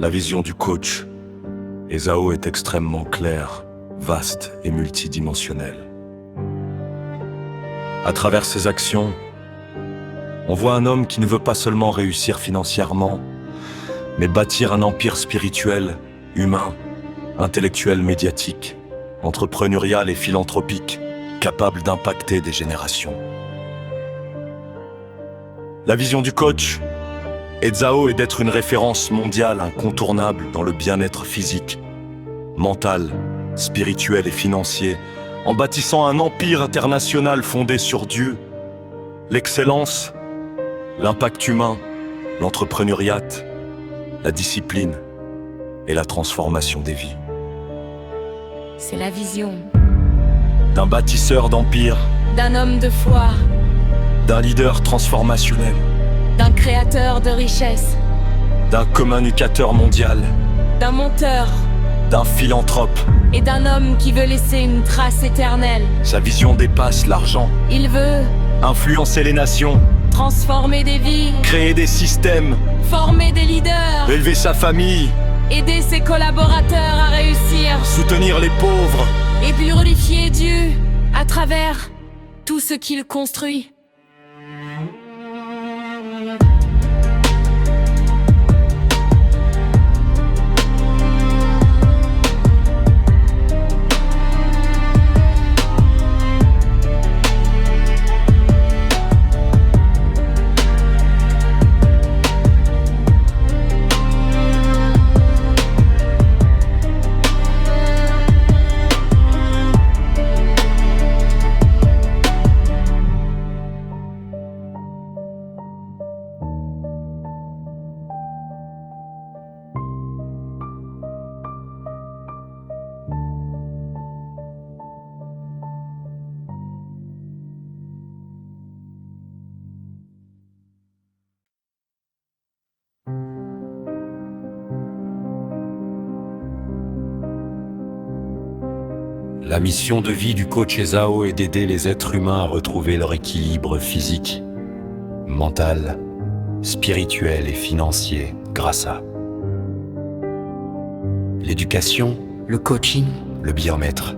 La vision du coach Ezao est extrêmement claire, vaste et multidimensionnelle. À travers ses actions, on voit un homme qui ne veut pas seulement réussir financièrement, mais bâtir un empire spirituel, humain, intellectuel, médiatique, entrepreneurial et philanthropique, capable d'impacter des générations. La vision du coach Ezao est d'être une référence mondiale incontournable dans le bien-être physique, mental, spirituel et financier, en bâtissant un empire international fondé sur Dieu, l'excellence, l'impact humain, l'entrepreneuriat, la discipline et la transformation des vies. C'est la vision D'un bâtisseur d'empire, d'un homme de foi, d'un leader transformationnel, d'un créateur de richesse, d'un communicateur mondial, d'un monteur d'un philanthrope. et d'un homme qui veut laisser une trace éternelle. Sa vision dépasse l'argent, Il veut influencer les nations, transformer des vies, créer des systèmes, former des leaders, élever sa famille, aider ses collaborateurs à réussir soutenir les pauvres. et glorifier Dieu à travers tout ce qu'il construit. La mission de vie du coach Ezao est d'aider les êtres humains à retrouver leur équilibre physique, mental, spirituel et financier grâce à l'éducation, Le coaching, le bien-être,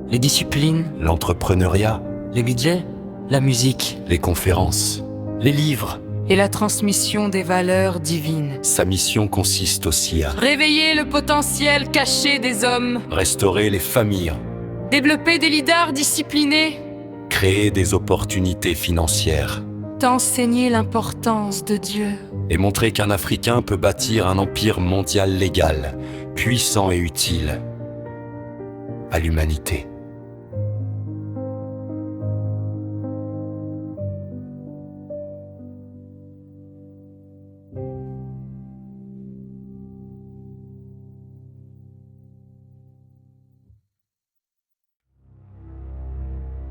les disciplines, l'entrepreneuriat, les budgets, la musique les conférences, les livres. et la transmission des valeurs divines. Sa mission consiste aussi à Réveiller le potentiel caché des hommes, restaurer les familles, développer des leaders disciplinés, créer des opportunités financières t'enseigner l'importance de Dieu. et montrer qu'un Africain peut bâtir un empire mondial légal, puissant et utile à l'humanité.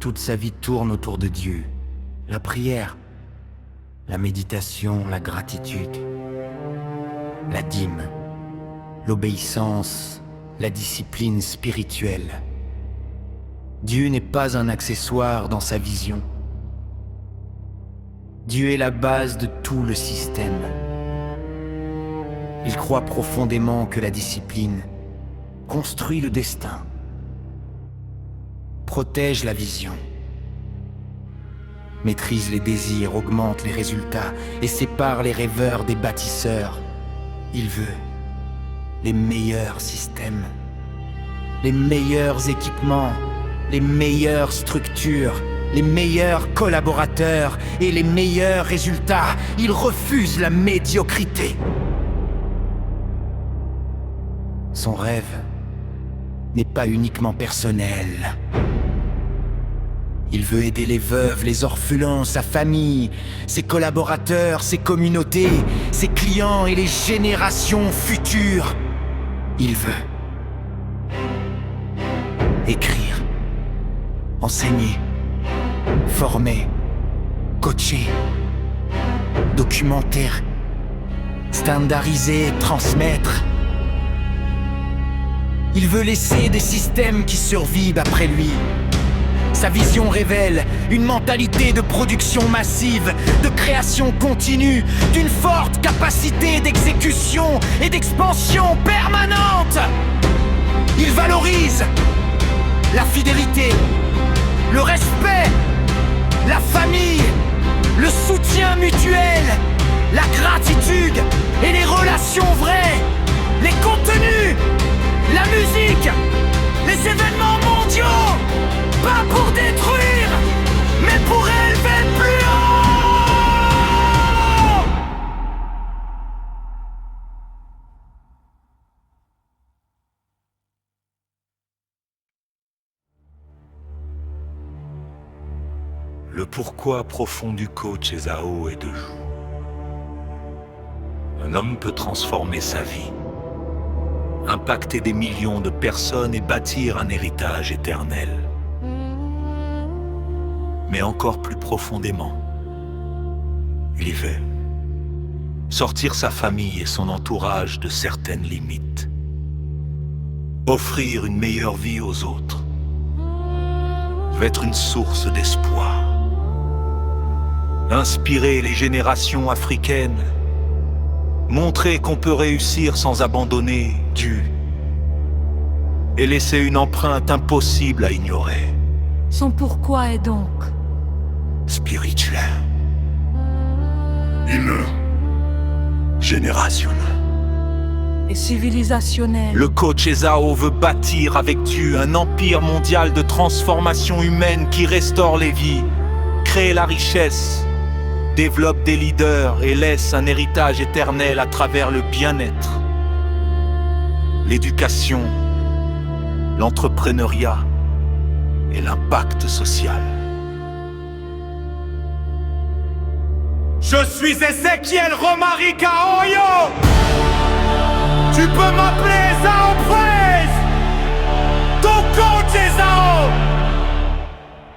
Toute sa vie tourne autour de Dieu. La prière, la méditation, la gratitude, la dîme, l'obéissance, la discipline spirituelle. Dieu n'est pas un accessoire dans sa vision. Dieu est la base de tout le système. Il croit profondément que la discipline construit le destin, protège la vision, maîtrise les désirs, augmente les résultats et sépare les rêveurs des bâtisseurs. Il veut les meilleurs systèmes, les meilleurs équipements, les meilleures structures, les meilleurs collaborateurs et les meilleurs résultats. Il refuse la médiocrité. Son rêve n'est pas uniquement personnel. Il veut aider les veuves, les orphelins, sa famille, ses collaborateurs, ses communautés, ses clients et les générations futures. Il veut écrire, enseigner, former, coacher, documenter, standardiser, transmettre. Il veut laisser des systèmes qui survivent après lui. Sa vision révèle une mentalité de production massive, de création continue, d'une forte capacité d'exécution et d'expansion permanente. Il valorise la fidélité, le respect, la famille, le soutien mutuel, la gratitude et les relations vraies, les contenus, la musique, les événements mondiaux, pas pour détruire, mais pour élever plus haut. Le pourquoi profond du coach Ezao est de jour. Un homme peut transformer sa vie, impacter des millions de personnes et bâtir un héritage éternel. Mais encore plus profondément, il veut sortir sa famille et son entourage de certaines limites, offrir une meilleure vie aux autres, être une source d'espoir, inspirer les générations africaines, montrer qu'on peut réussir sans abandonner Dieu et laisser une empreinte impossible à ignorer. Son pourquoi est donc Spirituel, humain, générationnel. et civilisationnel. Le coach Ezao veut bâtir avec Dieu un empire mondial de transformation humaine qui restaure les vies, crée la richesse, développe des leaders et laisse un héritage éternel à travers le bien-être, l'éducation, l'entrepreneuriat et l'impact social. Je suis Ezekiel Romarica Oyo. Tu peux m'appeler